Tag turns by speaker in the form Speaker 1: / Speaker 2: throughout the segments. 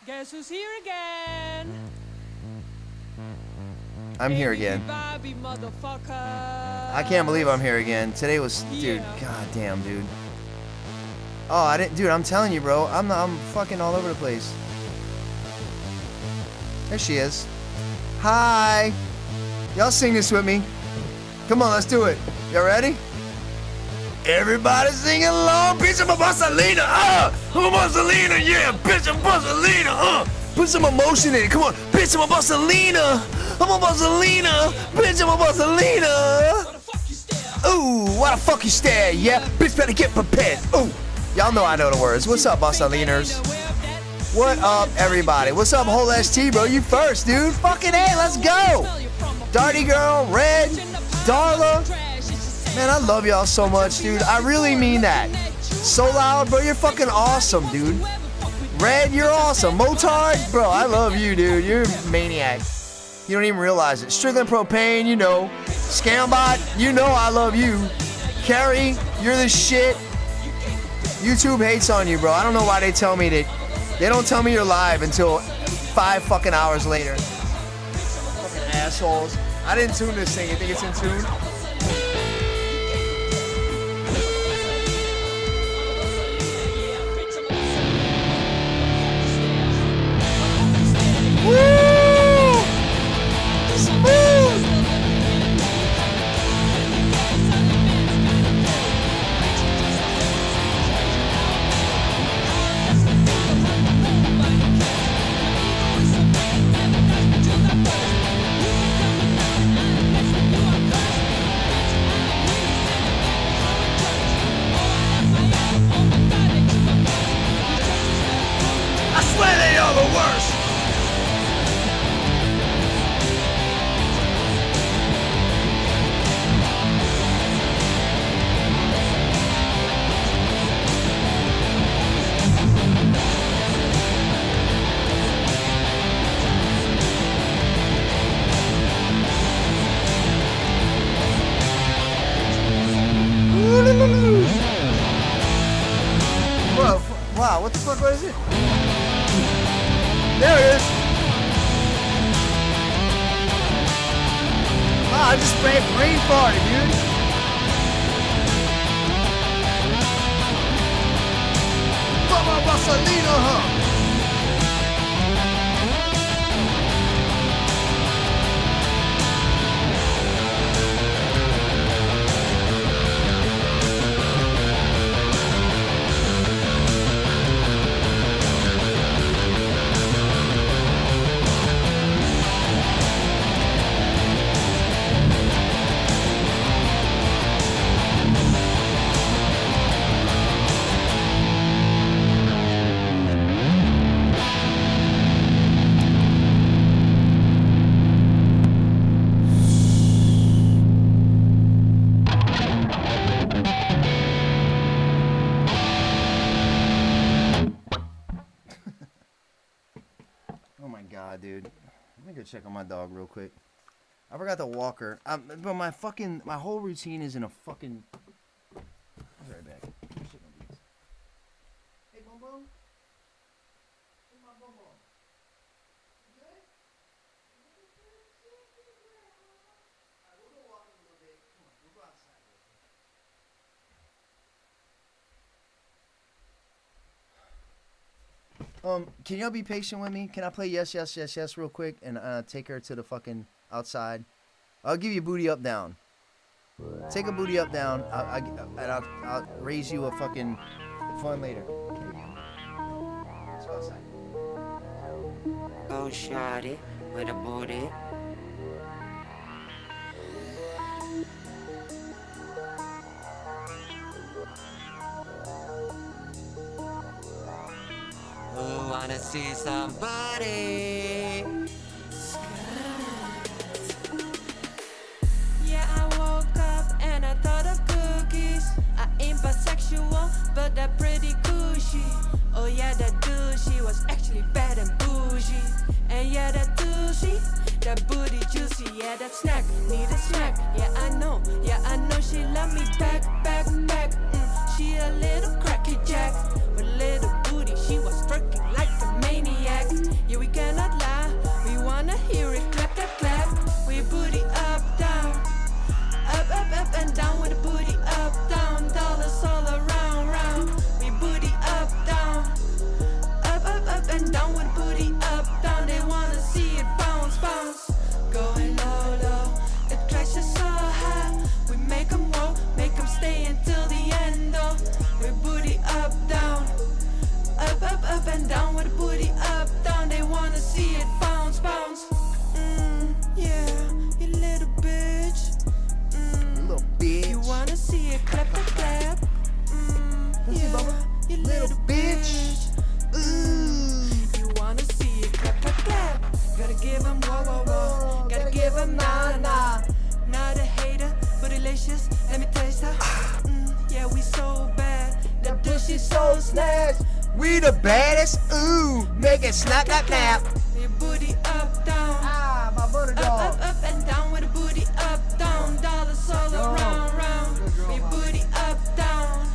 Speaker 1: Guess who's here again?
Speaker 2: I'm here again.
Speaker 1: Bobby, motherfucker.
Speaker 2: I can't believe I'm here again. Today was, dude, goddamn, dude. Oh, I didn't, dude, I'm telling you, bro. I'm fucking all over the place. There she is. Hi. Y'all sing this with me. Come on, let's do it. Y'all ready? Everybody sing along. Bitch, I'm a Barcelona. I'm a Barcelona. Yeah, bitch, I'm Barcelona. Put some emotion in it. Come on. Bitch, I'm a Barcelona. I'm a Barcelona. Bitch, I'm a Barcelona. Ooh, why the fuck you stare? Yeah, bitch, better get prepared. Ooh, y'all know I know the words. What's up, Barceliners? What up, everybody? What's up, whole ST, bro? You first, dude. Fucking A, let's go. Darty Girl, Red, Darla. Man, I love y'all so much, dude. I really mean that. So loud, bro. You're fucking awesome, dude. Red, you're awesome. Motard, bro, I love you, dude. You're a maniac. You don't even realize it. Strickland Propane, you know. Scambot, you know I love you. Carrie, you're the shit. YouTube hates on you, bro. I don't know why they tell me that. They don't tell me you're live until 5 fucking hours later. Fucking assholes. I didn't tune this thing. You think it's in tune? Woo! Smooth! I swear they are the worst! Whoa, wow, what the fuck, what is it? There it is. Wow, I just sprayed brain farted, dude. Mama Barcelona, huh? Oh my god, dude. Let me go check on my dog real quick. I forgot to walk her. But my whole routine is in a fucking... I'll be right back. Hey, Bum Bum. Hey, my Bum Bum. You good? Alright, we'll go walking a little bit. Come on, we'll go outside real quick. Can y'all be patient with me? Can I play Yes, Yes, Yes, Yes real quick and take her to the fucking outside? I'll give you booty up, down. Take a booty up, down, and I'll raise you a fucking fun later. Let's go outside.
Speaker 3: Go shawty with a booty. Who wanna see somebody?
Speaker 4: Yeah, I woke up and I thought of cookies. I ain't bisexual, but that pretty cushy. Oh yeah, that douchey was actually bad and bougie. And yeah, that douchey, that booty juicy. Yeah, that snack, need a snack. Yeah, I know she love me back. She a little cracky jack, with little booty, she was twerking like a maniac. so bad. That pussy so snatched.
Speaker 2: We the baddest, ooh, make it snap, snap, snap.
Speaker 4: Your booty up, down.
Speaker 2: Ah, my butter
Speaker 4: Up,
Speaker 2: dog.
Speaker 4: up and down with the booty up, down. Dollars all around, round. Your booty up, down.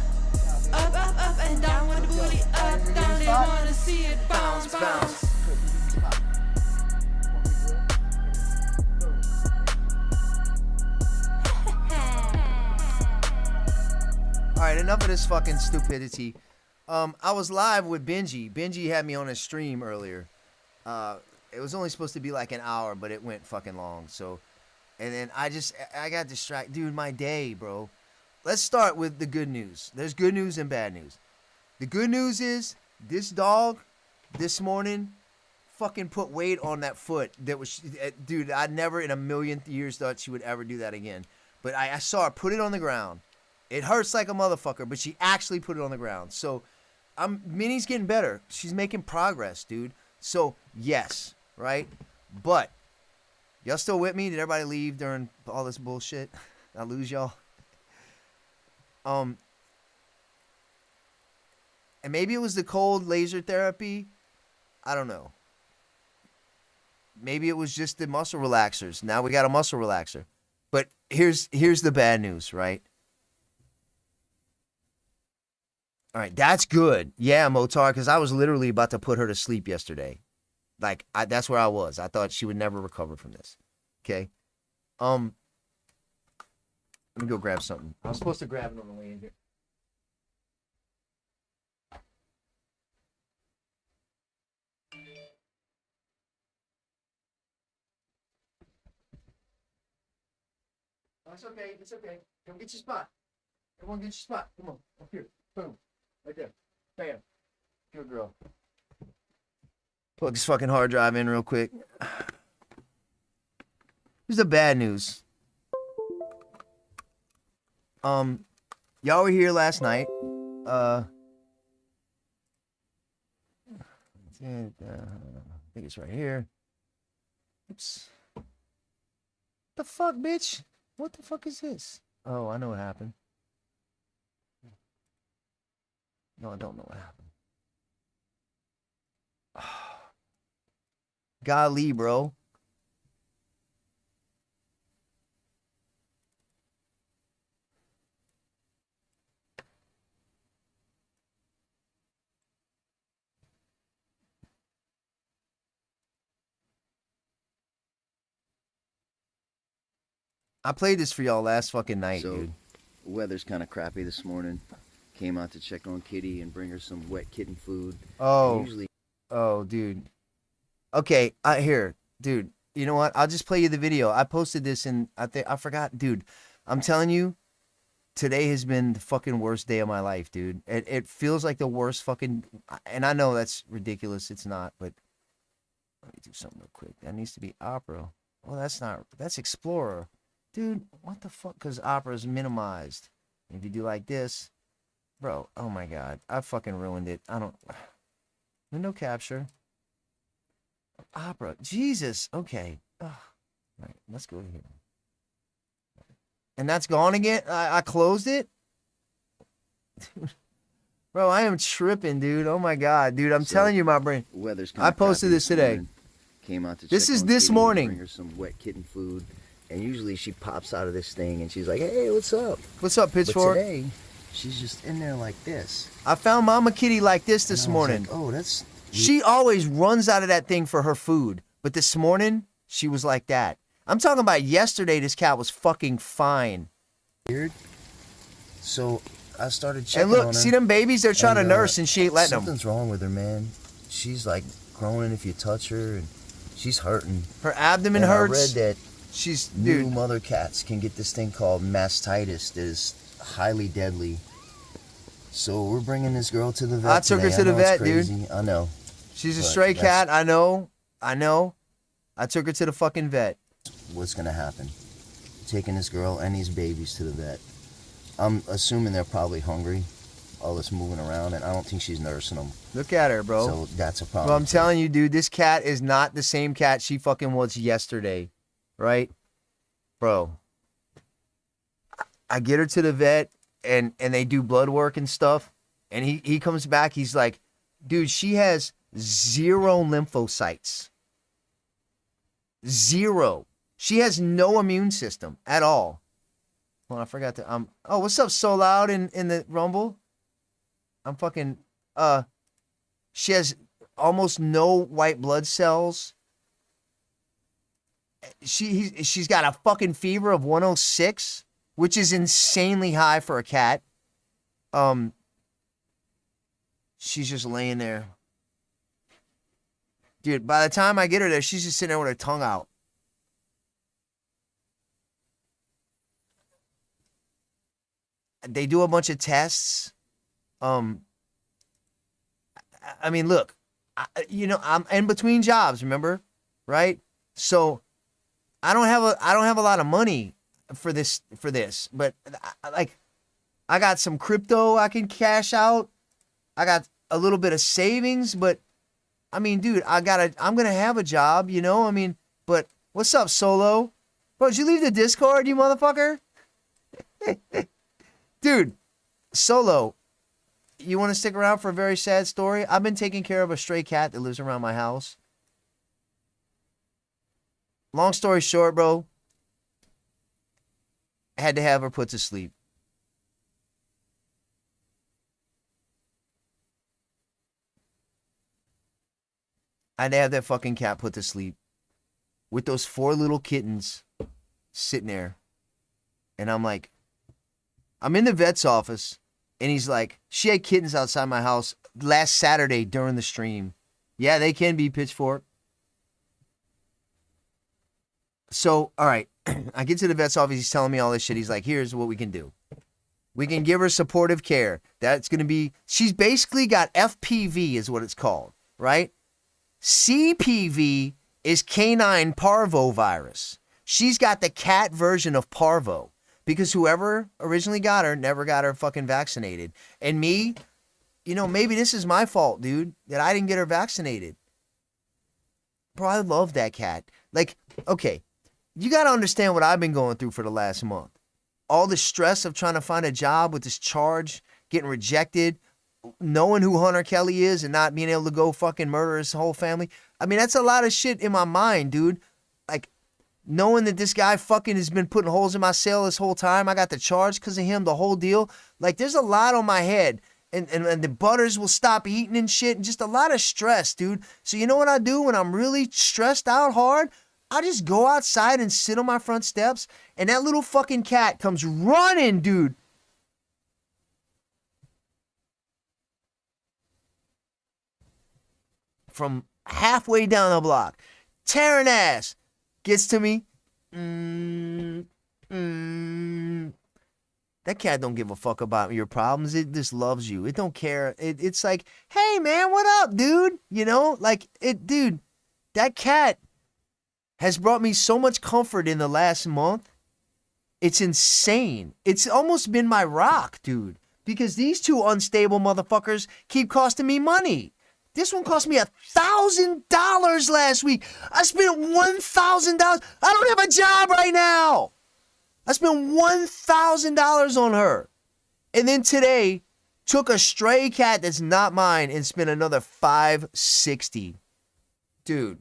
Speaker 4: Up and down with the booty up, down. They wanna see it bounce, bounce.
Speaker 2: All right, enough of this fucking stupidity. I was live with Benji. Benji had me on his stream earlier. It was only supposed to be like an hour, but it went fucking long. So, and then I got distracted. Dude, my day, bro. Let's start with the good news. There's good news and bad news. The good news is this dog this morning fucking put weight on that foot. That was, dude, I never in a million years thought she would ever do that again. But I saw her put it on the ground. It hurts like a motherfucker, but she actually put it on the ground. So, Minnie's getting better. She's making progress, dude. So, yes, right? But, y'all still with me? Did everybody leave during all this bullshit? I lose y'all? And maybe it was the cold laser therapy. I don't know. Maybe it was just the muscle relaxers. Now we got a muscle relaxer. But here's the bad news, right? All right, that's good. Yeah, Motar, because I was literally about to put her to sleep yesterday. Like, that's where I was. I thought she would never recover from this. Okay? Let me go grab something. I was supposed to grab it on the way in here. Oh, it's okay. It's okay. Come get your spot. Everyone get your spot. Come on. Up here. Boom. Right there. Bam. Good girl. Plug this fucking hard drive in real quick. Here's the bad news. Y'all were here last night. I think it's right here. Oops. The fuck, bitch? What the fuck is this? Oh, I know what happened. No, I don't know what happened. Golly, bro. I played this for y'all last fucking night, dude.
Speaker 5: Weather's kind of crappy this morning. Came out to check on Kitty and bring her some wet kitten food.
Speaker 2: Oh,
Speaker 5: Usually,
Speaker 2: dude. Okay, here, dude. You know what? I'll just play you the video. I posted this and I forgot, dude. I'm telling you, today has been the fucking worst day of my life, dude. It feels like the worst fucking, and I know that's ridiculous. It's not, but let me do something real quick. That needs to be Opera. Well, that's Explorer. Dude, what the fuck? Because Opera is minimized. If you do like this, bro, oh my God. I fucking ruined it. Window capture. Opera. Jesus. Okay. Ugh. All right, let's go here. And that's gone again? I closed it? Bro, I am tripping, dude. Oh my God, dude. I'm telling you, my brain.
Speaker 5: weather's
Speaker 2: I posted this today.
Speaker 5: morning. Came out to
Speaker 2: This
Speaker 5: check
Speaker 2: is
Speaker 5: on
Speaker 2: this
Speaker 5: Kitty
Speaker 2: morning.
Speaker 5: And bring her some wet kitten food. And usually she pops out of this thing and she's like, "Hey, what's up?"
Speaker 2: What's up,
Speaker 5: But
Speaker 2: Pitchfork?
Speaker 5: today, she's just in there like this.
Speaker 2: I found Mama Kitty like this
Speaker 5: And I was
Speaker 2: morning.
Speaker 5: like, oh, that's
Speaker 2: She always runs out of that thing for her food. But this morning, she was like that. I'm talking about yesterday, this cat was fucking fine.
Speaker 5: weird. So I started checking
Speaker 2: And look,
Speaker 5: on her.
Speaker 2: see them babies? They're trying to nurse and she ain't letting them.
Speaker 5: Something's wrong with her, man. She's like groaning if you touch her, and she's hurting.
Speaker 2: Her abdomen
Speaker 5: And
Speaker 2: hurts.
Speaker 5: I read that
Speaker 2: She's,
Speaker 5: new
Speaker 2: dude.
Speaker 5: mother cats can get this thing called mastitis that is highly deadly. So we're bringing this girl to the vet.
Speaker 2: I took her
Speaker 5: today.
Speaker 2: to the
Speaker 5: I know it's
Speaker 2: vet, dude.
Speaker 5: crazy. I know.
Speaker 2: She's a
Speaker 5: But
Speaker 2: stray
Speaker 5: that's-
Speaker 2: cat. I know. I took her to the fucking vet.
Speaker 5: What's gonna happen? Taking this girl and these babies to the vet. I'm assuming they're probably hungry. All this moving around, and I don't think she's nursing them.
Speaker 2: Look at her, bro.
Speaker 5: So that's a problem.
Speaker 2: Bro, I'm telling you, dude, this cat is not the same cat she fucking was yesterday. Right? Bro. I get her to the vet. and they do blood work and stuff. And he comes back, he's like, dude, she has 0 lymphocytes. 0. She has no immune system at all. Well, I forgot to oh, what's up, So Loud in the Rumble? I'm fucking she has almost no white blood cells. She's got a fucking fever of 106, which is insanely high for a cat. She's just laying there. Dude, by the time I get her there, she's just sitting there with her tongue out. They do a bunch of tests. I mean, look, I'm in between jobs, remember? Right? So I don't have a lot of money for this, but I got some crypto I can cash out. I got a little bit of savings, but I mean, dude, I'm gonna have a job, you know? I mean, but what's up, Solo? Bro, did you leave the Discord, you motherfucker? Dude, Solo, you want to stick around for a very sad story? I've been taking care of a stray cat that lives around my house. Long story short, bro, I had to have her put to sleep. I had to have that fucking cat put to sleep with those 4 little kittens sitting there. And I'm like, I'm in the vet's office, and he's like, she had kittens outside my house last Saturday during the stream. Yeah, they can be, Pitchfork. So, all right, I get to the vet's office. He's telling me all this shit. He's like, here's what we can do. We can give her supportive care. That's going to be, she's basically got FPV is what it's called, right? CPV is canine parvovirus. She's got the cat version of parvo because whoever originally got her never got her fucking vaccinated. And me, you know, maybe this is my fault, dude, that I didn't get her vaccinated. Bro, I love that cat. Like, okay, you got to understand what I've been going through for the last month. All the stress of trying to find a job with this charge, getting rejected, knowing who Hunter Kelly is and not being able to go fucking murder his whole family. I mean, that's a lot of shit in my mind, dude. Like, knowing that this guy fucking has been putting holes in my cell this whole time. I got the charge because of him, the whole deal. Like, there's a lot on my head. And the butters will stop eating and shit. And just a lot of stress, dude. So you know what I do when I'm really stressed out hard? I just go outside and sit on my front steps. And that little fucking cat comes running, dude. From halfway down the block. Tearing ass. Gets to me. That cat don't give a fuck about your problems. It just loves you. It don't care. It's like, hey, man, what up, dude? You know, like, dude, that cat has brought me so much comfort in the last month. It's insane. It's almost been my rock, dude, because these 2 unstable motherfuckers keep costing me money. This one cost me $1,000 last week. I spent $1,000. I don't have a job right now. I spent $1,000 on her. And then today, took a stray cat that's not mine and spent another $560. Dude.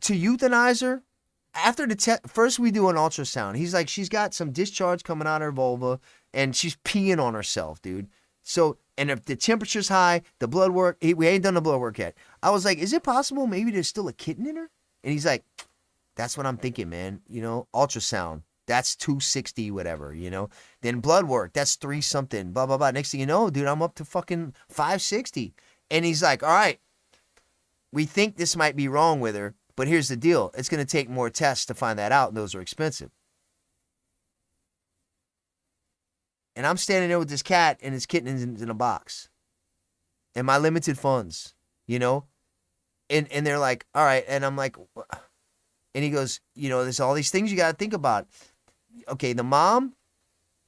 Speaker 2: To euthanize her, after the first we do an ultrasound. He's like, she's got some discharge coming out of her vulva and she's peeing on herself, dude. So, and if the temperature's high, the blood work, we ain't done the blood work yet. I was like, is it possible maybe there's still a kitten in her? And he's like, that's what I'm thinking, man. You know, ultrasound, that's 260, whatever, you know. Then blood work, that's 3 something, blah, blah, blah. Next thing you know, dude, I'm up to fucking 560. And he's like, all right, we think this might be wrong with her, but here's the deal. It's going to take more tests to find that out, and those are expensive. And I'm standing there with this cat and his kitten in a box. And my limited funds, you know? And they're like, all right. And I'm like, and he goes, you know, there's all these things you got to think about. Okay, the mom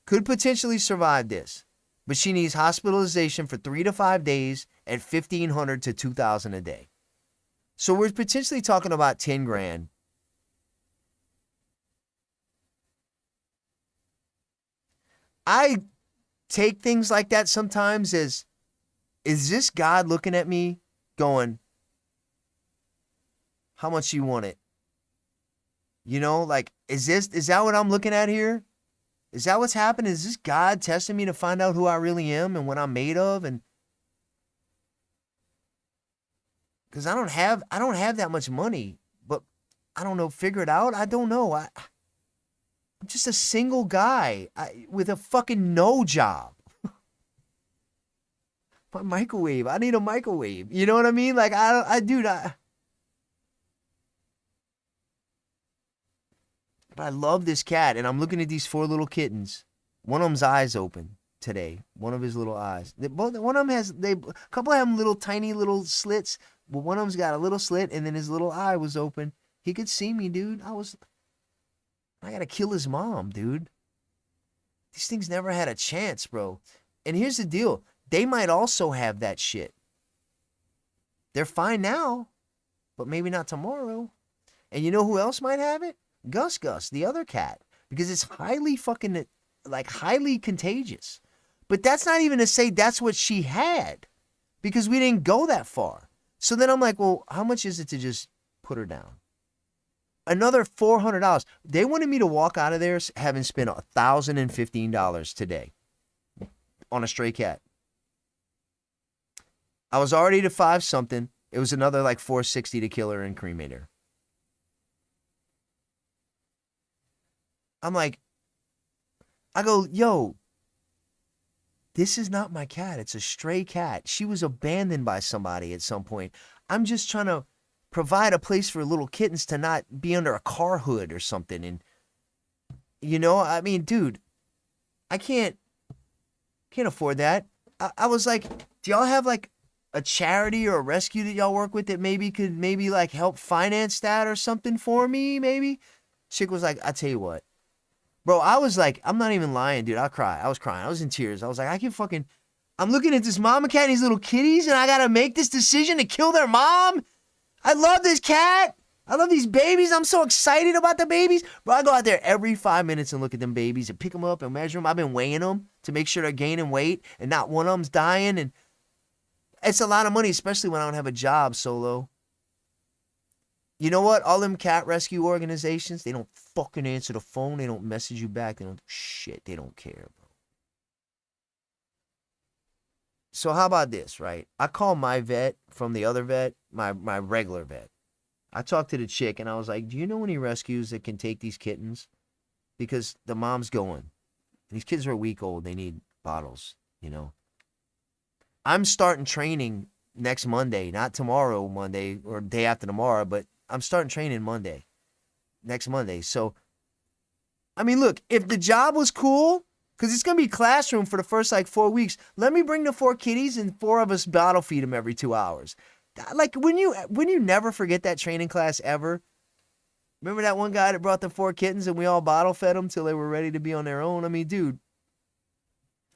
Speaker 2: could potentially survive this, but she needs hospitalization for 3 to 5 days at $1,500 to $2,000 a day. So we're potentially talking about 10 grand. I take things like that sometimes as, is this God looking at me going, how much you want it? You know, like, is that what I'm looking at here? Is that what's happening? Is this God testing me to find out who I really am and what I'm made of? And because I don't have that much money, but I don't know, figure it out. I don't know. I'm just a single guy with a fucking no job. My microwave. I need a microwave. You know what I mean? Like, But I love this cat, and I'm looking at these 4 little kittens. One of them's eyes open today. One of his little eyes. One of them has, a couple of them little tiny little slits. But one of them's got a little slit, and then his little eye was open. He could see me, dude. I gotta kill his mom, dude. These things never had a chance, bro. And here's the deal. They might also have that shit. They're fine now, but maybe not tomorrow. And you know who else might have it? Gus, the other cat, because it's highly contagious. But that's not even to say that's what she had, because we didn't go that far. So then I'm like, well, how much is it to just put her down? Another $400. They wanted me to walk out of there having spent $1,015 today on a stray cat. I was already to 5 something. It was another like $460 to kill her and cremate her. I'm like, I go, yo, this is not my cat. It's a stray cat. She was abandoned by somebody at some point. I'm just trying to provide a place for little kittens to not be under a car hood or something. And, you know, I mean, dude, I can't afford that. I was like, do y'all have like a charity or a rescue that y'all work with that could like help finance that or something for me, maybe? Chick was like, I tell you what. Bro, I was like, I'm not even lying, dude. I was crying. I was in tears. I was like, I'm looking at this mama cat and these little kitties, and I gotta make this decision to kill their mom. I love this cat. I love these babies. I'm so excited about the babies. Bro, I go out there every 5 minutes and look at them babies and pick them up and measure them. I've been weighing them to make sure they're gaining weight and not one of them's dying. And it's a lot of money, especially when I don't have a job, Solo. You know what? All them cat rescue organizations, they don't fucking answer the phone. They don't message you back. They don't do shit. They don't care, bro. So how about this, right? I call my vet from the other vet, my regular vet. I talked to the chick and I was like, do you know any rescues that can take these kittens? Because the mom's going. These kids are a week old. They need bottles, you know. I'm starting training next Monday, not tomorrow Monday or day after tomorrow, but I'm starting training next Monday. So, I mean, look, if the job was cool, because it's going to be classroom for the first like 4 weeks, let me bring the 4 kitties and 4 of us bottle feed them every 2 hours. Like when you never forget that training class ever. Remember that one guy that brought the 4 kittens and we all bottle fed them till they were ready to be on their own? I mean, dude.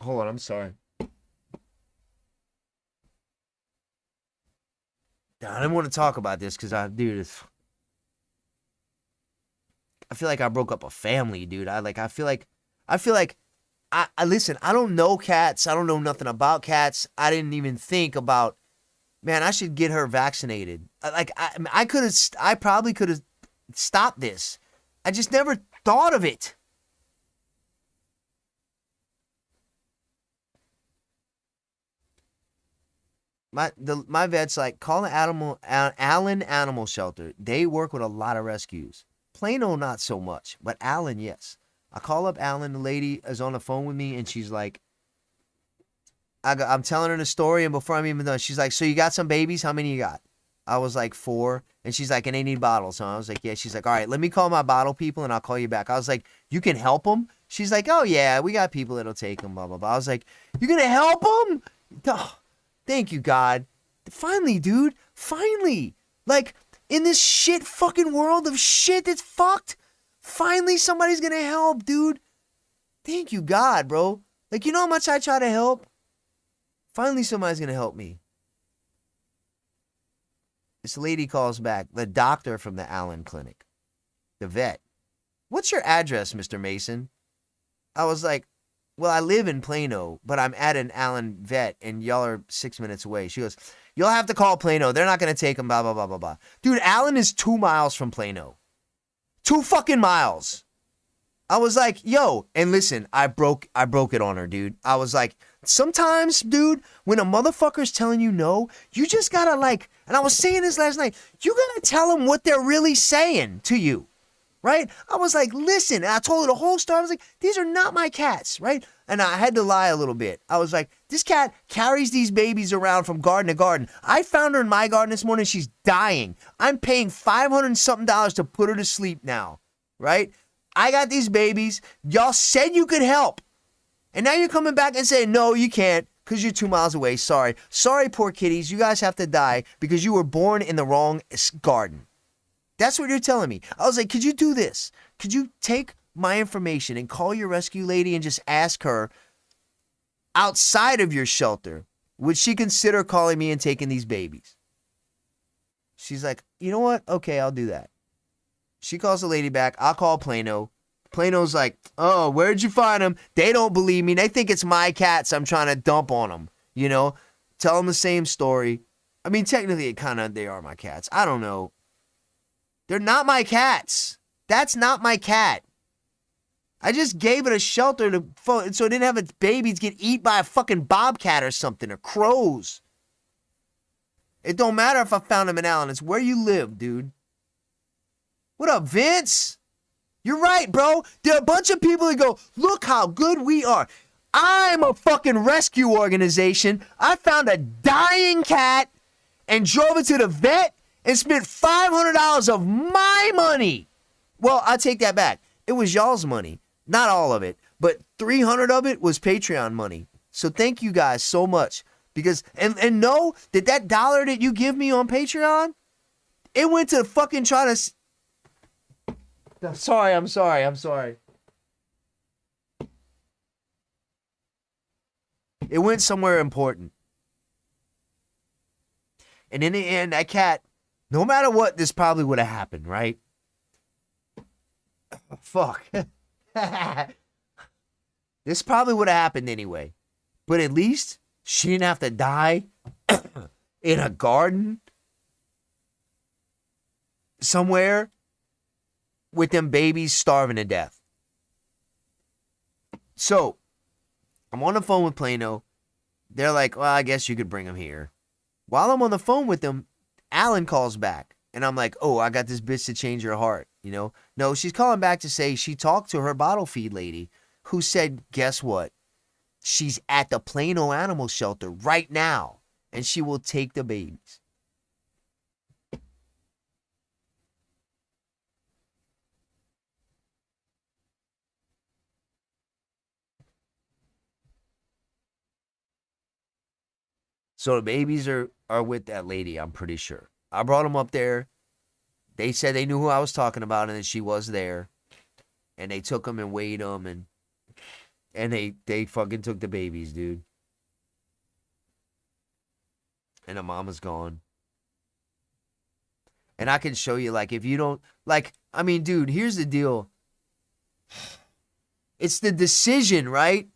Speaker 2: Hold on, I'm sorry. I didn't want to talk about this because I feel like I broke up a family, dude. I feel like I listen, I don't know cats. I don't know nothing about cats. I didn't even think about, man, I should get her vaccinated. I probably could have stopped this. I just never thought of it. My vet's like, call the Allen Animal Shelter. They work with a lot of rescues. Plano, not so much, but Allen, yes. I call up Allen. The lady is on the phone with me, and she's like, I'm telling her the story, and before I'm even done, she's like, so you got some babies? How many you got? I was like, 4. And she's like, and they need bottles. So I was like, yeah. She's like, all right, let me call my bottle people, and I'll call you back. I was like, you can help them? She's like, oh, yeah, we got people that'll take them, blah, blah, blah. I was like, you're going to help them? Oh, thank you, God. Finally, dude. Finally. Like, in this shit fucking world of shit that's fucked, finally somebody's gonna help, dude. Thank you, God, bro. Like, you know how much I try to help? Finally somebody's gonna help me. This lady calls back, the doctor from the Allen Clinic, the vet. What's your address, Mr. Mason? I was like, well, I live in Plano, but I'm at an Allen vet, and y'all are 6 minutes away. She goes, you'll have to call Plano. They're not going to take him, blah, blah, blah, blah, blah. Dude, Allen is 2 miles from Plano. 2 fucking miles. I was like, yo, and listen, I broke it on her, dude. I was like, sometimes, dude, when a motherfucker's telling you no, you just gotta like, and I was saying this last night, you gotta tell them what they're really saying to you, right? I was like, listen, and I told her the whole story. I was like, these are not my cats, right? And I had to lie a little bit. I was like, this cat carries these babies around from garden to garden. I found her in my garden this morning. She's dying. I'm paying $500 and something to put her to sleep now, right? I got these babies. Y'all said you could help. And now you're coming back and saying, no, you can't because you're 2 miles away. Sorry. Sorry, poor kitties. You guys have to die because you were born in the wrong garden. That's what you're telling me. I was like, could you do this? Could you take my information and call your rescue lady and just ask her outside of your shelter, would she consider calling me and taking these babies? She's like, you know what? Okay, I'll do that. She calls the lady back. I'll call Plano. Plano's like, oh, where'd you find them? They don't believe me. They think it's my cats I'm trying to dump on them. You know, tell them the same story. I mean, technically, they are my cats. I don't know. They're not my cats. That's not my cat. I just gave it a shelter so it didn't have its babies get eaten by a fucking bobcat or something, or crows. It don't matter if I found them in Allen. It's where you live, dude. What up, Vince? You're right, bro. There are a bunch of people that go, look how good we are. I'm a fucking rescue organization. I found a dying cat and drove it to the vet and spent $500 of my money. Well, I take that back. It was y'all's money. Not all of it, but 300 of it was Patreon money. So thank you guys so much. Because, and know that dollar that you give me on Patreon, it went to fucking trying to... I'm sorry. It went somewhere important. And in the end, that cat, no matter what, this probably would have happened, right? Fuck. This probably would have happened anyway. But at least she didn't have to die in a garden somewhere with them babies starving to death. So, I'm on the phone with Plano. They're like, well, I guess you could bring him here. While I'm on the phone with them, Allen calls back. And I'm like, oh, I got this bitch to change her heart, you know? No, she's calling back to say she talked to her bottle feed lady who said, guess what? She's at the Plano Animal Shelter right now, and she will take the babies. So the babies are with that lady, I'm pretty sure. I brought them up there. They said they knew who I was talking about and that she was there. And they took them and weighed them and they fucking took the babies, dude. And the mama's gone. And I can show you, like, if you don't, like, I mean, dude, here's the deal. It's the decision, right?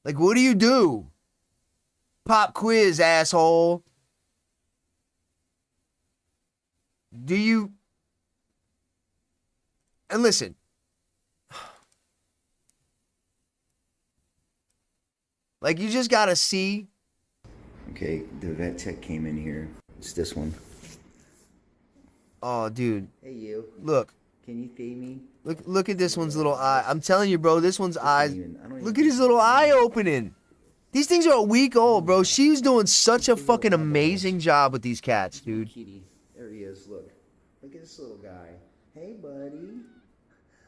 Speaker 2: Like, what do you do? Pop quiz, asshole. Do you... And listen. Like, you just gotta see.
Speaker 5: Okay, the vet tech came in here. It's this one.
Speaker 2: Oh, dude.
Speaker 5: Hey, you.
Speaker 2: Look.
Speaker 5: Can you feed me?
Speaker 2: Look at this one's little eye. I'm telling you, bro, this one's eyes. Look at his little eye opening. These things are a week old, bro. She's doing such a fucking amazing job with these cats, dude.
Speaker 5: Kitty. There he is. Look. Look at this little guy. Hey, buddy.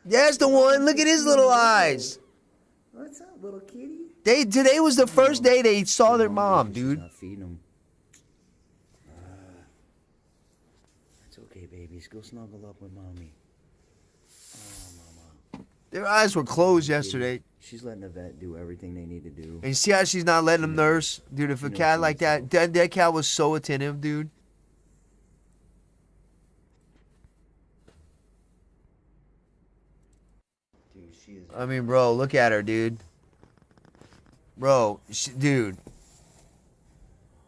Speaker 2: There's the one. Look at his little eyes.
Speaker 5: What's up, little kitty?
Speaker 2: Today was the first day they saw their mom, dude.
Speaker 5: Not feeding them. It's okay, babies. Go snuggle up with mommy. Oh, mama.
Speaker 2: Their eyes were closed yesterday.
Speaker 5: She's letting the vet do everything they need to do.
Speaker 2: And you see how she's not letting them nurse? Dude, if a cat like that cat was so attentive, dude.
Speaker 5: Dude, she is...
Speaker 2: I mean, bro, look at her, dude. Bro, dude.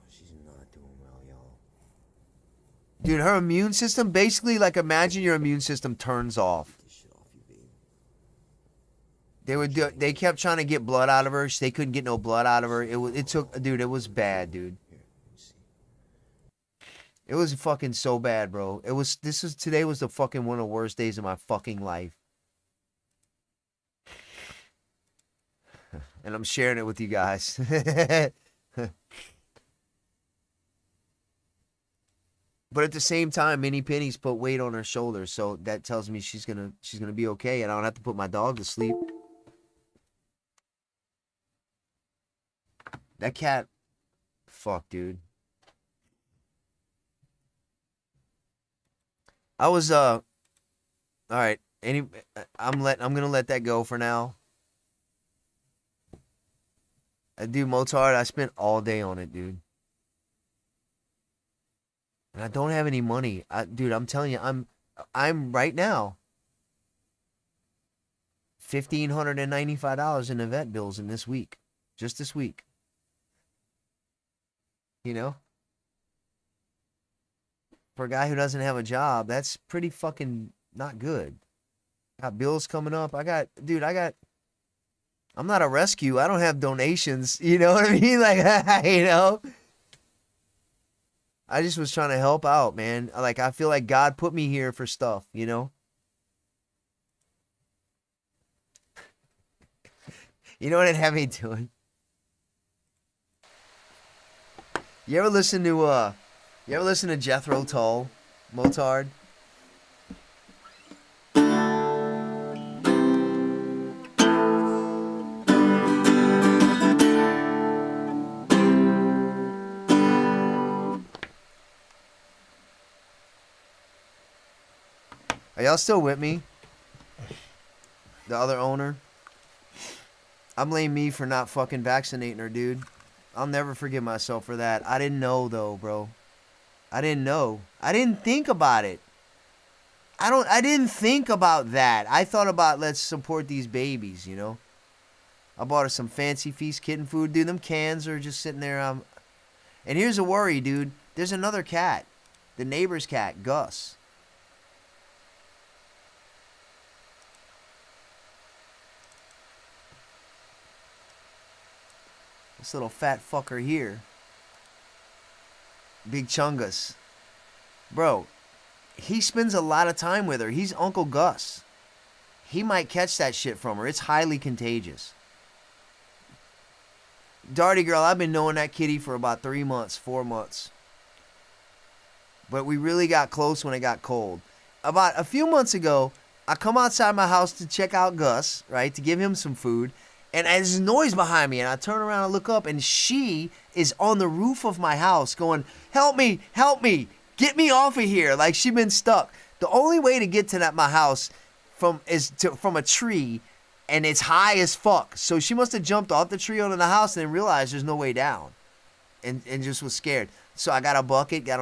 Speaker 5: She's not doing well, y'all.
Speaker 2: Dude, her immune system, basically, like, imagine your immune system turns off.
Speaker 5: Get this shit off you, baby.
Speaker 2: They kept trying to get blood out of her. They couldn't get no blood out of her. It was bad, dude.
Speaker 5: Here, let me see.
Speaker 2: It was fucking so bad, bro. Today was the fucking one of the worst days of my fucking life. And I'm sharing it with you guys. But at the same time, Minnie Penny's put weight on her shoulders, so that tells me she's gonna be okay, and I don't have to put my dog to sleep. That cat, fuck, dude. I was all right. I'm gonna let that go for now. Dude, Motard, I spent all day on it, dude. And I don't have any money. Dude, I'm telling you, I'm right now $1,595 in the vet bills in this week. Just this week. You know? For a guy who doesn't have a job, that's pretty fucking not good. Got bills coming up. I'm not a rescue. I don't have donations. You know what I mean? Like, you know? I just was trying to help out, man. Like, I feel like God put me here for stuff, you know? You know what it had me doing? You ever listen to Jethro Tull, Motard? Are y'all still with me? The other owner? I blame me for not fucking vaccinating her, dude. I'll never forgive myself for that. I didn't know, though, bro. I didn't know. I didn't think about it. I didn't think about that. I thought about, let's support these babies, you know? I bought her some Fancy Feast kitten food. Dude, them cans are just sitting there. And here's a worry, dude. There's another cat. The neighbor's cat, Gus. This little fat fucker here. Big Chungus. Bro, he spends a lot of time with her. He's Uncle Gus. He might catch that shit from her. It's highly contagious. Darty girl, I've been knowing that kitty for about 3 months, 4 months. But we really got close when it got cold. About a few months ago, I come outside my house to check out Gus, right, to give him some food. And there's noise behind me, and I turn around and look up, and she is on the roof of my house going, help me, get me off of here. Like, she been stuck. The only way to get to my house from a tree, and it's high as fuck. So she must have jumped off the tree onto the house and then realized there's no way down, and just was scared. So I got on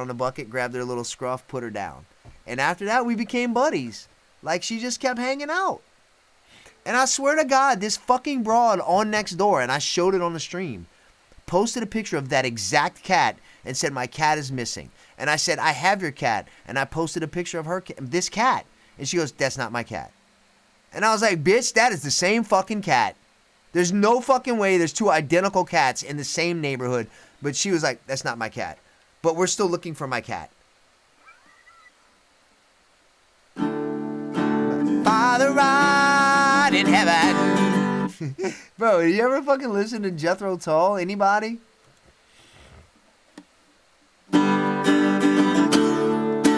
Speaker 2: the bucket, grabbed her little scruff, put her down. And after that, we became buddies. Like, she just kept hanging out. And I swear to God, this fucking broad on next door, and I showed it on the stream, posted a picture of that exact cat and said, my cat is missing. And I said, I have your cat. And I posted a picture of this cat. And she goes, that's not my cat. And I was like, bitch, that is the same fucking cat. There's no fucking way there's two identical cats in the same neighborhood. But she was like, that's not my cat. But we're still looking for my cat. Father, art in heaven. Bro, did you ever fucking listen to Jethro Tull? Anybody?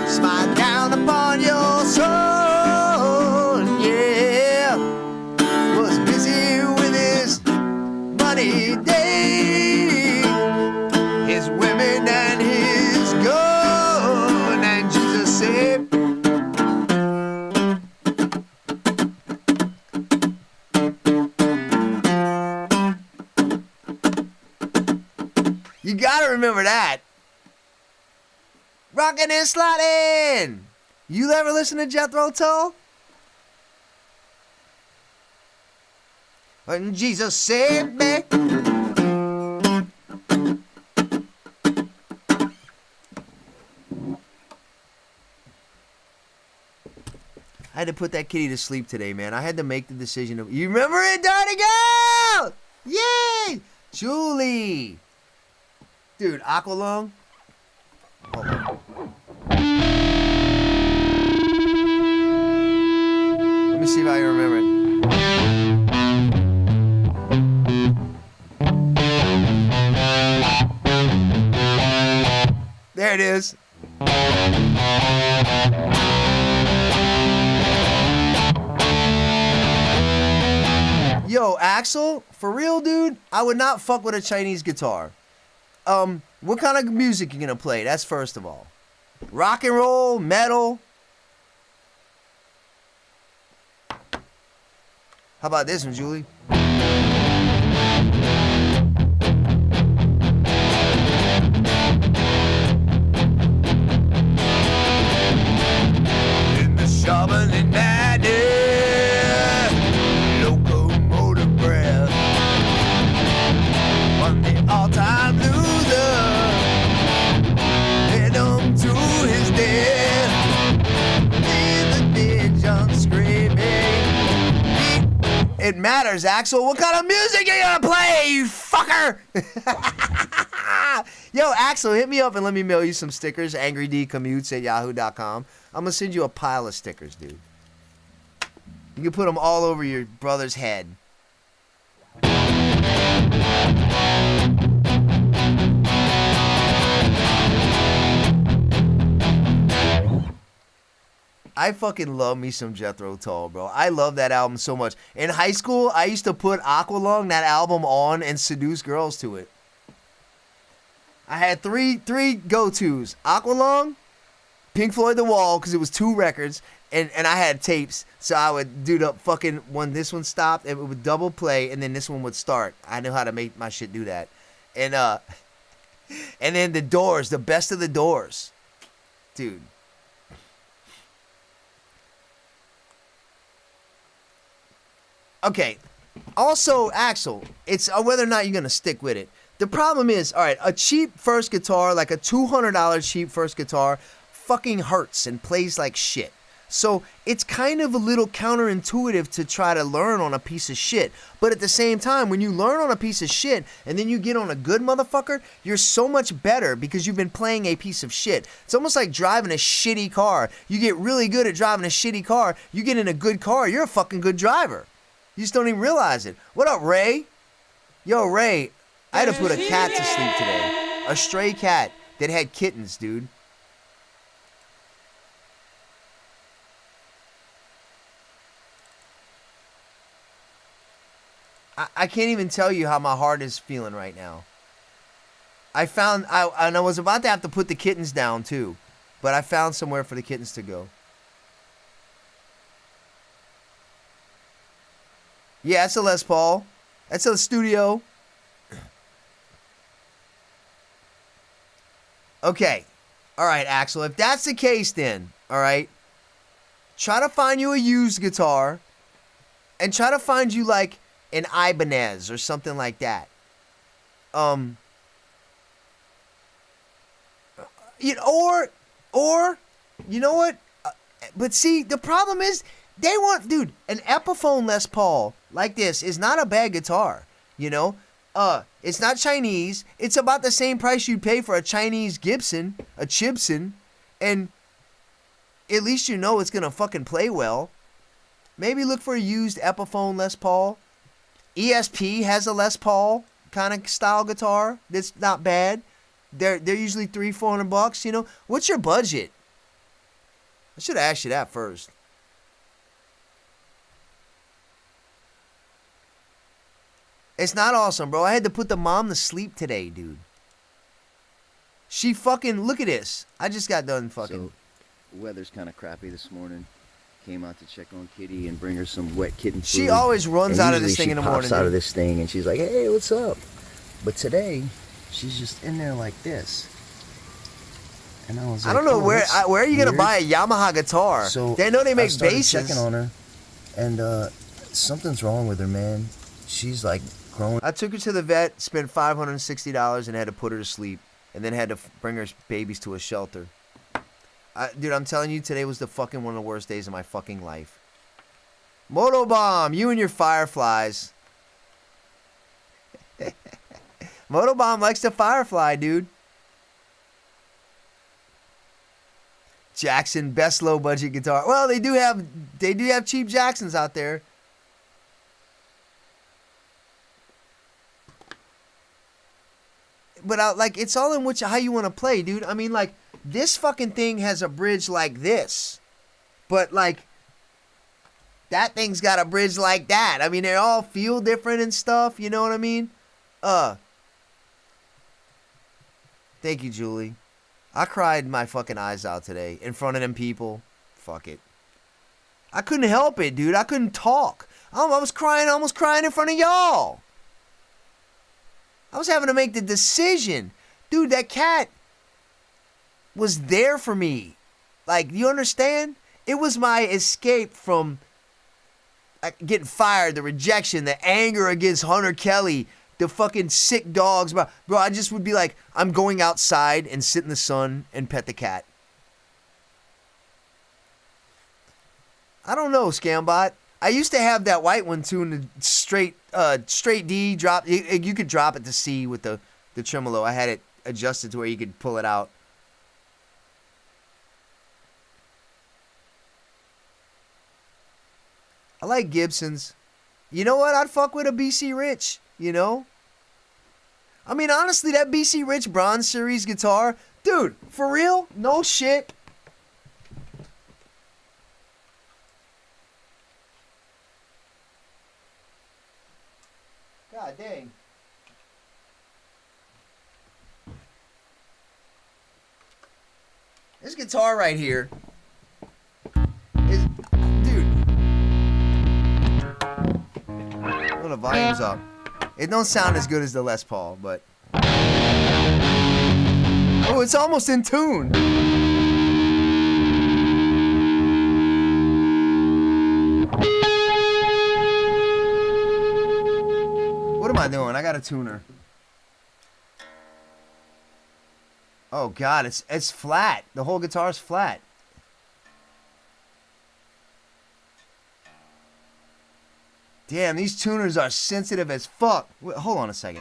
Speaker 2: Smile down upon your soul, yeah. Was busy with his money day, his women and his gold, and Jesus said, you gotta remember that. Rockin' and sliding. You ever listen to Jethro Tull? When Jesus saved me I had to put that kitty to sleep today, man. I had to make the decision of. You remember it, Dirty Girl? Yay! Julie! Dude, Aqualung? Hold on. Let me see if I can remember it. There it is. Yo, Axel, for real, dude, I would not fuck with a Chinese guitar. What kind of music you gonna play? That's first of all. Rock and roll, metal. How about this one, Julie? In the shoveling madness, locomotive breath, on the all-time loser, led him to his death. In the ditch, I'm screaming. It matters, Axel. What kind of music are you gonna play, you fucker? Yo, Axel, hit me up and let me mail you some stickers. angrydcommutes@yahoo.com. I'm gonna send you a pile of stickers, dude. You can put them all over your brother's head. I fucking love me some Jethro Tull, bro. I love that album so much. In high school, I used to put Aqualung, that album, on and seduce girls to it. I had three go-tos. Aqualung, Pink Floyd The Wall, because it was 2 records, and I had tapes, so I would do the fucking, when this one stopped, it would double play, and then this one would start. I knew how to make my shit do that. And then The Doors, the best of the Doors. Dude. Okay, also, Axel, it's whether or not you're going to stick with it. The problem is, all right, a cheap first guitar, like a $200 cheap first guitar, fucking hurts and plays like shit. So it's kind of a little counterintuitive to try to learn on a piece of shit. But at the same time, when you learn on a piece of shit and then you get on a good motherfucker, you're so much better because you've been playing a piece of shit. It's almost like driving a shitty car. You get really good at driving a shitty car. You get in a good car, you're a fucking good driver. You just don't even realize it. What up, Ray? Yo, Ray, I had to put a cat to sleep today. A stray cat that had kittens, dude. I can't even tell you how my heart is feeling right now. I was about to have to put the kittens down too, but I found somewhere for the kittens to go. Yeah, that's a Les Paul. That's a studio. Okay. All right, Axel. If that's the case, then, all right, try to find you a used guitar and try to find you like an Ibanez or something like that. You know, or you know what? But see, the problem is they want, dude, an Epiphone Les Paul like this is not a bad guitar. You know, it's not Chinese. It's about the same price you'd pay for a Chinese Gibson, a Chibson, and at least you know it's gonna fucking play well. Maybe look for a used Epiphone Les Paul. ESP has a Les Paul kind of style guitar that's not bad. They're usually $300-400, you know. What's your budget? I should have asked you that first. It's not awesome, bro. I had to put the mom to sleep today, dude. She fucking, look at this. I just got done fucking.
Speaker 5: So, weather's kind of crappy this morning. Came out to check on Kitty and bring her some wet kitten food.
Speaker 2: She always runs out of this thing in the morning.
Speaker 5: She pops out of this thing and she's like, hey, what's up? But today, she's just in there like this. And I was like,
Speaker 2: I don't know,
Speaker 5: oh,
Speaker 2: where are you going to
Speaker 5: weird.
Speaker 2: buy a Yamaha guitar?
Speaker 5: So
Speaker 2: they know they make
Speaker 5: I started
Speaker 2: basses.
Speaker 5: checking on her, and something's wrong with her, man. She's like growing.
Speaker 2: I took her to the vet, spent $560, and had to put her to sleep, and then had to bring her babies to a shelter. Dude, I'm telling you, today was the fucking one of the worst days of my fucking life. Motobomb, you and your fireflies. Motobomb likes to firefly, dude. Jackson, best low budget guitar. Well, they do have cheap Jacksons out there. But like, it's all in how you want to play, dude. I mean, like, this fucking thing has a bridge like this, but like, that thing's got a bridge like that. I mean, they all feel different and stuff. You know what I mean? Thank you, Julie. I cried my fucking eyes out today in front of them people. Fuck it. I couldn't help it, dude. I couldn't talk. I was crying, almost crying in front of y'all. I was having to make the decision. Dude, that cat was there for me. Like, you understand? It was my escape from getting fired, the rejection, the anger against Hunter Kelly, the fucking sick dogs. Bro, I just would be like, I'm going outside and sit in the sun and pet the cat. I don't know, Scambot. I used to have that white one tuned to straight D drop. You could drop it to C with the tremolo. I had it adjusted to where you could pull it out. I like Gibsons. You know what? I'd fuck with a BC Rich, you know? I mean, honestly, that BC Rich Bronze Series guitar, dude, for real? No shit. God dang. This guitar right here is, dude. Well, the volume's up. It don't sound as good as the Les Paul, but oh, it's almost in tune. What am I doing? I got a tuner. Oh God, it's flat. The whole guitar's flat. Damn, these tuners are sensitive as fuck. Wait, hold on a second.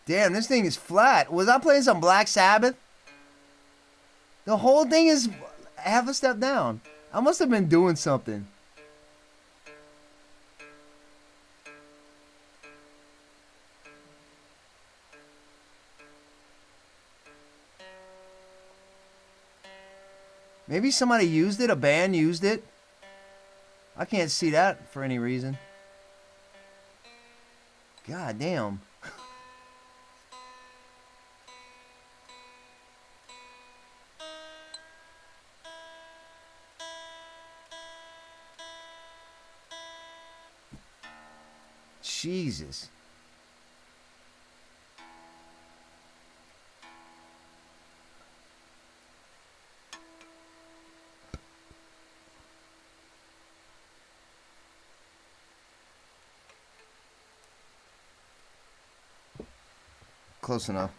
Speaker 2: Damn, this thing is flat. Was I playing some Black Sabbath? The whole thing is half a step down. I must have been doing something. Maybe somebody used it, a band used it. I can't see that for any reason. God damn. Jesus. Close enough.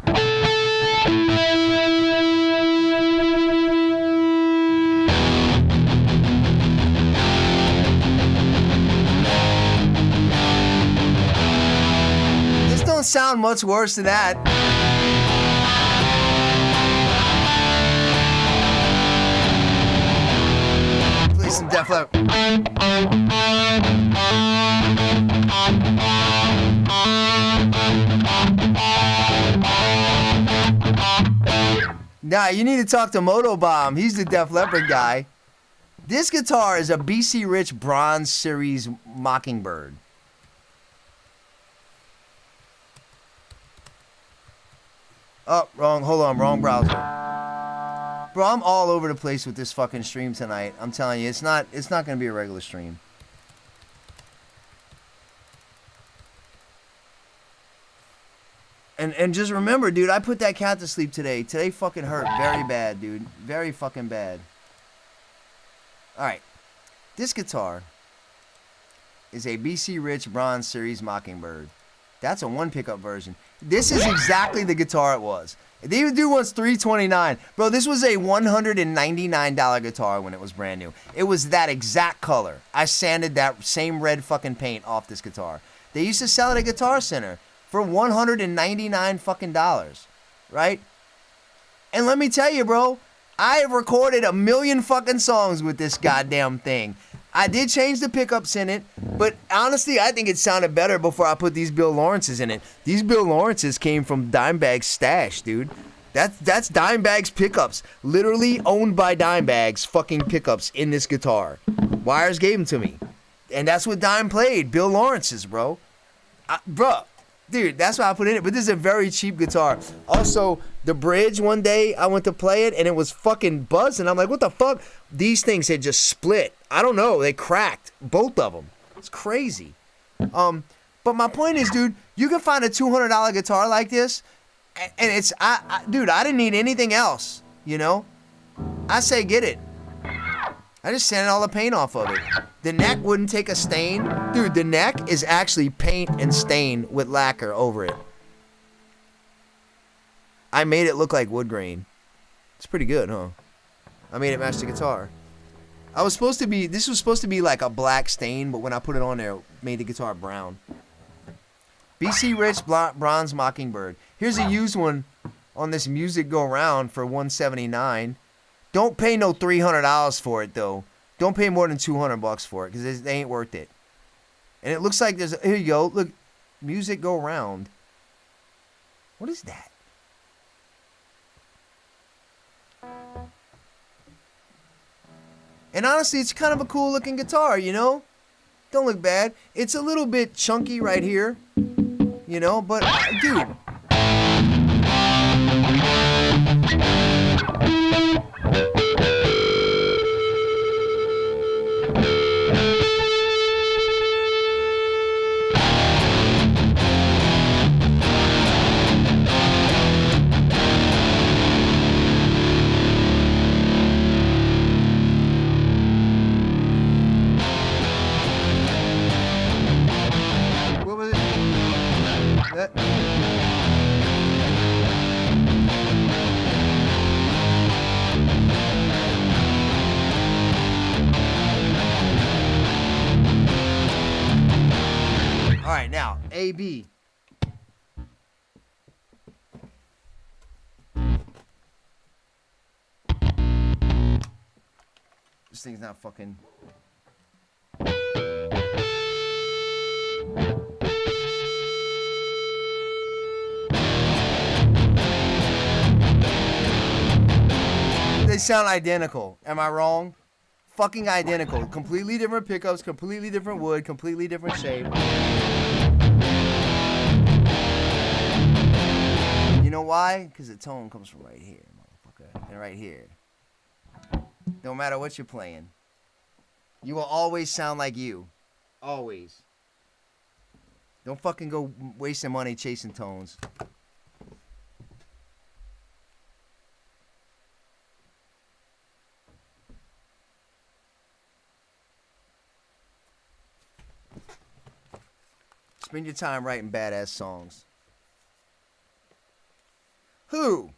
Speaker 2: This don't sound much worse than that. Play some Def Leppard. Nah, you need to talk to Motobomb. He's the Def Leppard guy. This guitar is a BC Rich Bronze Series Mockingbird. Oh, wrong. Hold on, wrong browser. Bro, I'm all over the place with this fucking stream tonight. I'm telling you, it's not gonna be a regular stream. And just remember, dude, I put that cat to sleep today. Today fucking hurt very bad, dude. Very fucking bad. All right. This guitar is a BC Rich Bronze Series Mockingbird. That's a one pickup version. This is exactly the guitar it was. They even do one's $329. Bro, this was a $199 guitar when it was brand new. It was that exact color. I sanded that same red fucking paint off this guitar. They used to sell it at Guitar Center for $199 fucking dollars, right? And let me tell you, bro, I have recorded 1 million fucking songs with this goddamn thing. I did change the pickups in it, but honestly, I think it sounded better before I put these Bill Lawrences in it. These Bill Lawrences came from Dimebag's stash, dude. That's Dimebag's pickups. Literally owned by Dimebag's fucking pickups in this guitar. Wires gave them to me. And that's what Dime played, Bill Lawrence's, bro. Bro, dude, that's why I put it in it. But this is a very cheap guitar. Also, the bridge one day, I went to play it, and it was fucking buzzing. I'm like, what the fuck? These things had just split. I don't know. They cracked. Both of them. It's crazy. But my point is, dude, you can find a $200 guitar like this, and it's, dude, I didn't need anything else, you know? I say get it. I just sanded all the paint off of it. The neck wouldn't take a stain. Dude, the neck is actually paint and stain with lacquer over it. I made it look like wood grain. It's pretty good, huh? I made it match the guitar. This was supposed to be like a black stain, but when I put it on there, it made the guitar brown. BC Rich Bronze Mockingbird. Here's a used one on this Music Go Round for $179. Don't pay no $300 for it, though. Don't pay more than $200 for it, because they ain't worth it. And it looks like there's... Here you go. Look. Music Go Round. What is that? And honestly, it's kind of a cool looking guitar, you know? Don't look bad. It's a little bit chunky right here, you know? But, dude... All right, now, A-B. This thing's not fucking... They sound identical. Am I wrong? Fucking identical. Completely different pickups, completely different wood, completely different shape. You know why? Because the tone comes from right here, motherfucker. And right here. No matter what you're playing. You will always sound like you. Always. Don't fucking go wasting money chasing tones. Spend your time writing badass songs. Who?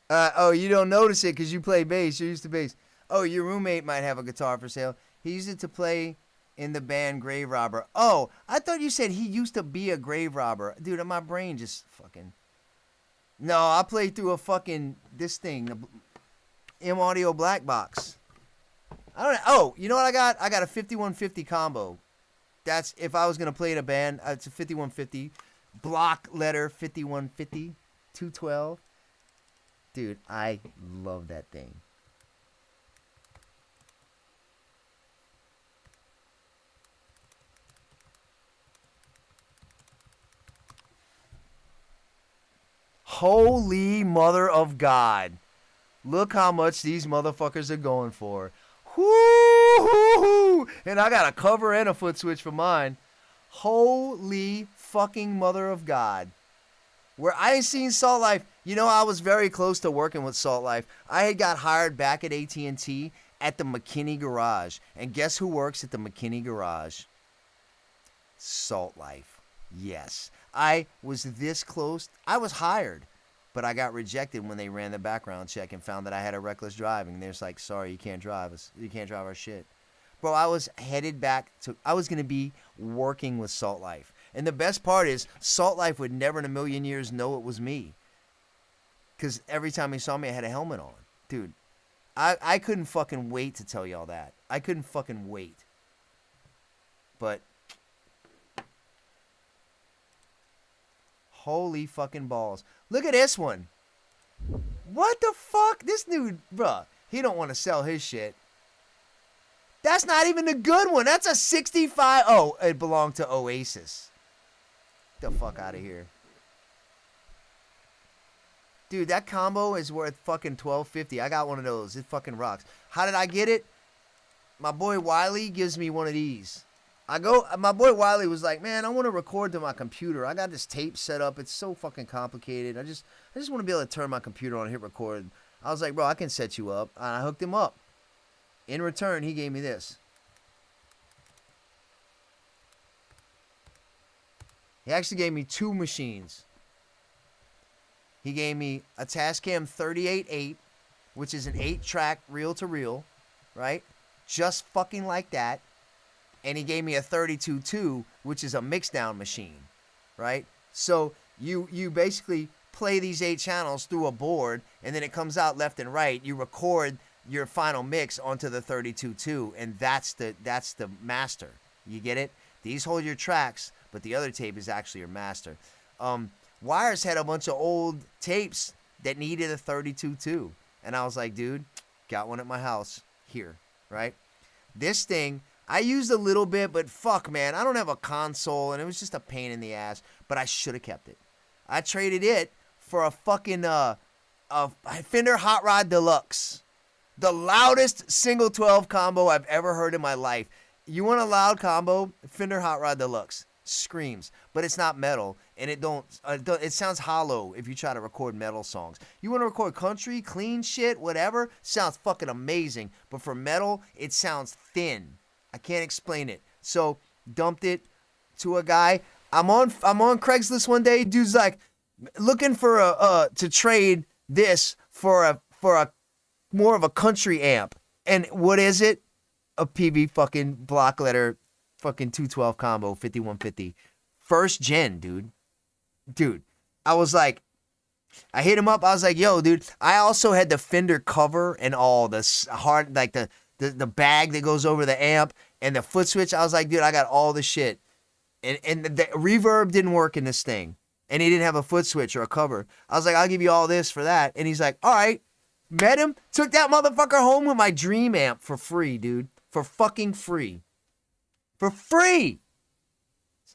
Speaker 2: Oh, you don't notice it because you play bass. You're used to bass. Oh, your roommate might have a guitar for sale. He used it to play in the band Grave Robber. Oh, I thought you said he used to be a grave robber. Dude, my brain just fucking... No, I played through a fucking... This thing, the M-Audio Black Box. I don't know. Oh, you know what I got? I got a 5150 combo. That's if I was going to play in a band. It's a 5150. Block letter 5150. 212. Dude, I love that thing. Holy mother of God. Look how much these motherfuckers are going for. Whoo! And I got a cover and a foot switch for mine. Holy fucking mother of God. Where I ain't seen Salt Life. You know, I was very close to working with Salt Life. I had got hired back at AT&T at the McKinney Garage. And guess who works at the McKinney Garage? Salt Life. Yes. I was this close. I was hired. But I got rejected when they ran the background check and found that I had a reckless driving. They're just like, sorry, you can't drive us. You can't drive our shit. Bro, I was headed back to, I was going to be working with Salt Life. And the best part is, Salt Life would never in a million years know it was me. Because every time he saw me, I had a helmet on. Dude, I couldn't fucking wait to tell y'all that. I couldn't fucking wait. But, holy fucking balls. Look at this one. What the fuck? This dude, bruh, he don't want to sell his shit. That's not even the good one. That's a 65. Oh, it belonged to Oasis. Get the fuck out of here. Dude, that combo is worth fucking $12.50. I got one of those. It fucking rocks. How did I get it? My boy Wiley gives me one of these. My boy Wiley was like, man, I want to record to my computer. I got this tape set up. It's so fucking complicated. I just want to be able to turn my computer on and hit record. I was like, bro, I can set you up. And I hooked him up. In return, he gave me this. He actually gave me two machines. He gave me a Tascam 38.8, which is an 8-track reel-to-reel, right? Just fucking like that. And he gave me a 32.2, which is a mixdown machine, right? So you basically play these 8 channels through a board, and then it comes out left and right. You record your final mix onto the 32.2, and that's the master. You get it? These hold your tracks, but the other tape is actually your master. Wires had a bunch of old tapes that needed a 32.2, and I was like, dude, got one at my house here, right? This thing, I used a little bit, but fuck, man, I don't have a console, and it was just a pain in the ass, but I should have kept it. I traded it for a fucking a Fender Hot Rod Deluxe. The loudest single 12 combo I've ever heard in my life. You want a loud combo? Fender Hot Rod Deluxe. Screams. But it's not metal, and it sounds hollow if you try to record metal songs. You want to record country, clean shit, whatever? Sounds fucking amazing. But for metal, it sounds thin. I can't explain it. So, dumped it to a guy. I'm on Craigslist one day. Dude's like looking for to trade this for a more of a country amp. And what is it? A PV fucking block letter fucking 212 combo 5150. First gen, dude. Dude, I was like, I hit him up. I was like, yo, dude, I also had the Fender cover and all the hard, like the bag that goes over the amp and the foot switch. I was like, dude, I got all the shit. And the reverb didn't work in this thing. And he didn't have a foot switch or a cover. I was like, I'll give you all this for that. And he's like, all right. Met him, took that motherfucker home with my Dream amp for free, dude. For fucking free. For free!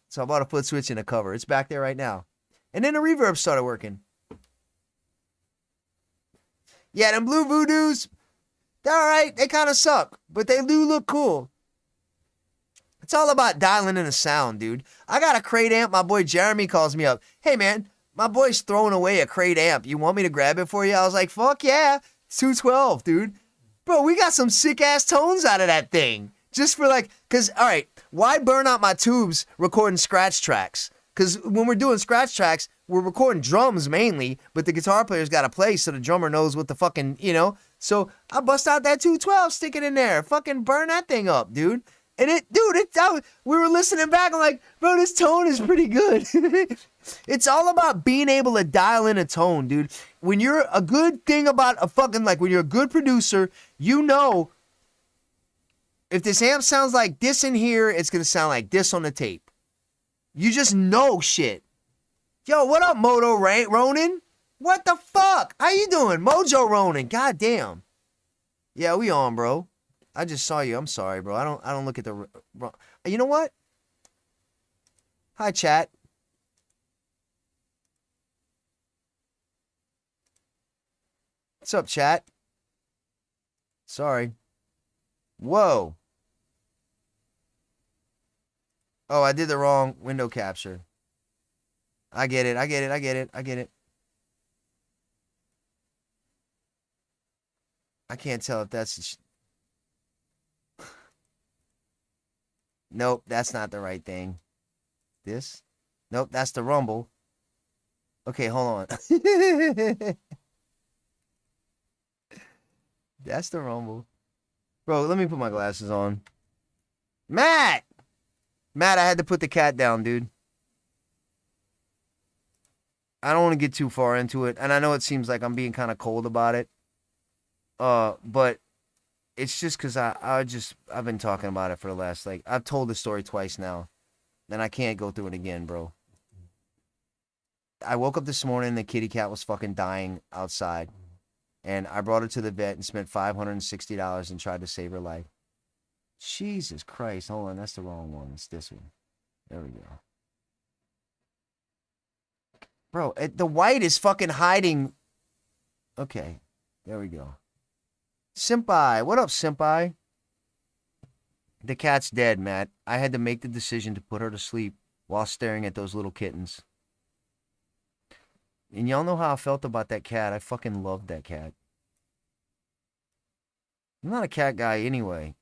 Speaker 2: So I bought a foot switch and a cover. It's back there right now. And then the reverb started working. Yeah, them Blue Voodoos, they're alright. They kind of suck. But they do look cool. It's all about dialing in a sound, dude. I got a crate amp. My boy Jeremy calls me up. Hey, man. My boy's throwing away a crate amp. You want me to grab it for you? I was like, fuck yeah. It's 212, dude. Bro, we got some sick-ass tones out of that thing. Just for like, because, all right, why burn out my tubes recording scratch tracks? Because when we're doing scratch tracks, we're recording drums mainly, but the guitar player's got to play so the drummer knows what the fucking, you know. So I bust out that 212, stick it in there. Fucking burn that thing up, dude. And we were listening back. I'm like, bro, this tone is pretty good. It's all about being able to dial in a tone, dude. When you're a good thing about when you're a good producer, you know, if this amp sounds like this in here, it's going to sound like this on the tape. You just know shit. Yo, what up, Moto Ronin? What the fuck? How you doing? Mojo Ronin. God damn. Yeah, we on, bro. I just saw you. I'm sorry, bro. I don't look at the... You know what? Hi, chat. What's up, chat? Sorry. Whoa. Oh, I did the wrong window capture. I get it. I can't tell if that's... Nope, that's not the right thing. This? Nope, that's the Rumble. Okay, hold on. That's the Rumble. Bro, let me put my glasses on. Matt! Matt, I had to put the cat down, dude. I don't want to get too far into it. And I know it seems like I'm being kind of cold about it. But it's just because I've been talking about it for the last, like, I've told the story twice now. And I can't go through it again, bro. I woke up this morning and the kitty cat was fucking dying outside. And I brought her to the vet and spent $560 and tried to save her life. Jesus Christ. Hold on, that's the wrong one. It's this one. There we go. Bro, the white is fucking hiding. Okay, there we go. Senpai, what up, Senpai? The cat's dead, Matt. I had to make the decision to put her to sleep while staring at those little kittens. And y'all know how I felt about that cat. I fucking loved that cat. I'm not a cat guy anyway.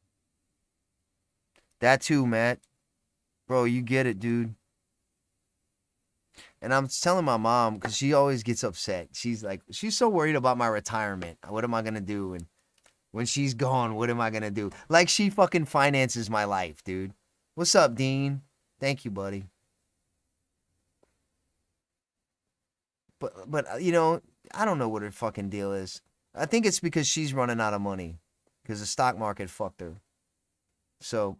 Speaker 2: That too, Matt. Bro, you get it, dude. And I'm telling my mom, because she always gets upset. She's like, she's so worried about my retirement. What am I going to do? And when she's gone, what am I going to do? Like, she fucking finances my life, dude. What's up, Dean? Thank you, buddy. But you know, I don't know what her fucking deal is. I think it's because she's running out of money. Because the stock market fucked her. So,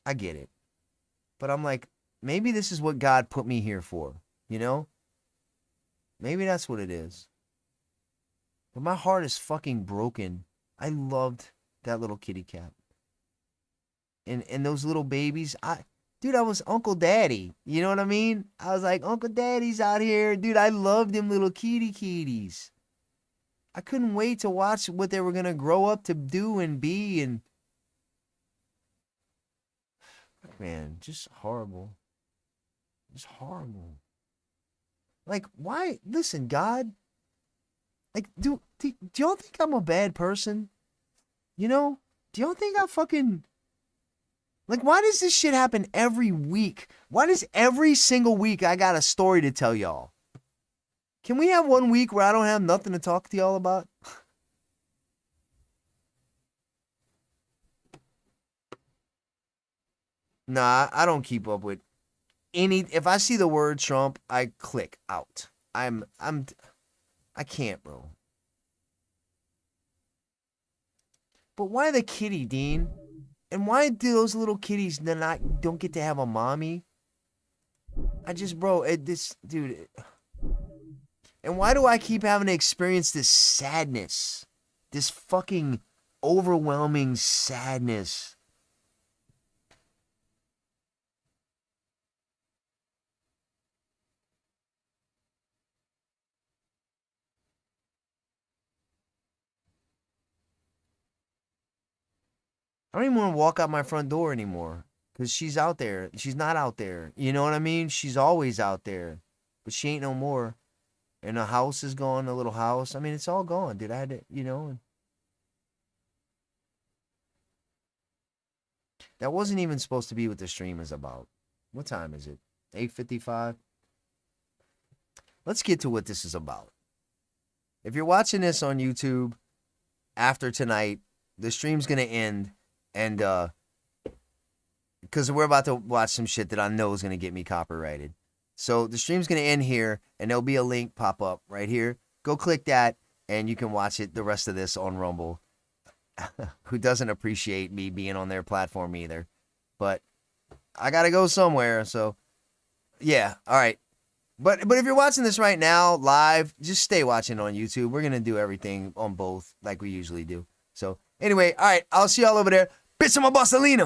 Speaker 2: I get it. But I'm like, maybe this is what God put me here for. You know? Maybe that's what it is. But my heart is fucking broken. I loved that little kitty cat. And those little babies, dude, I was Uncle Daddy. You know what I mean? I was like, Uncle Daddy's out here. Dude, I loved them little kitties. I couldn't wait to watch what they were going to grow up to do and be. And man, just horrible. Just horrible. Like, why? Listen, God. Like, do y'all think I'm a bad person? You know? Do y'all think I fucking... Like, why does this shit happen every week? Why does every single week I got a story to tell y'all? Can we have one week where I don't have nothing to talk to y'all about? Nah, I don't keep up with any... If I see the word Trump, I click out. I can't, bro. But why the kitty, Dean? And why do those little kitties don't get to have a mommy? Dude. And why do I keep having to experience this sadness? This fucking overwhelming sadness. I don't even want to walk out my front door anymore. Because she's out there. She's not out there. You know what I mean? She's always out there. But she ain't no more. And the house is gone, the little house. I mean, it's all gone, dude. I had to, you know. That wasn't even supposed to be what the stream is about. What time is it? 8:55? Let's get to what this is about. If you're watching this on YouTube after tonight, the stream's going to end. And, because we're about to watch some shit that I know is going to get me copyrighted. So the stream's going to end here, and there'll be a link pop up right here. Go click that, and you can watch it, the rest of this on Rumble, who doesn't appreciate me being on their platform either. But I got to go somewhere, so yeah, all right. But if you're watching this right now, live, just stay watching on YouTube. We're going to do everything on both like we usually do. So anyway, all right, I'll see y'all over there. Bitch, I'm a Barcelona.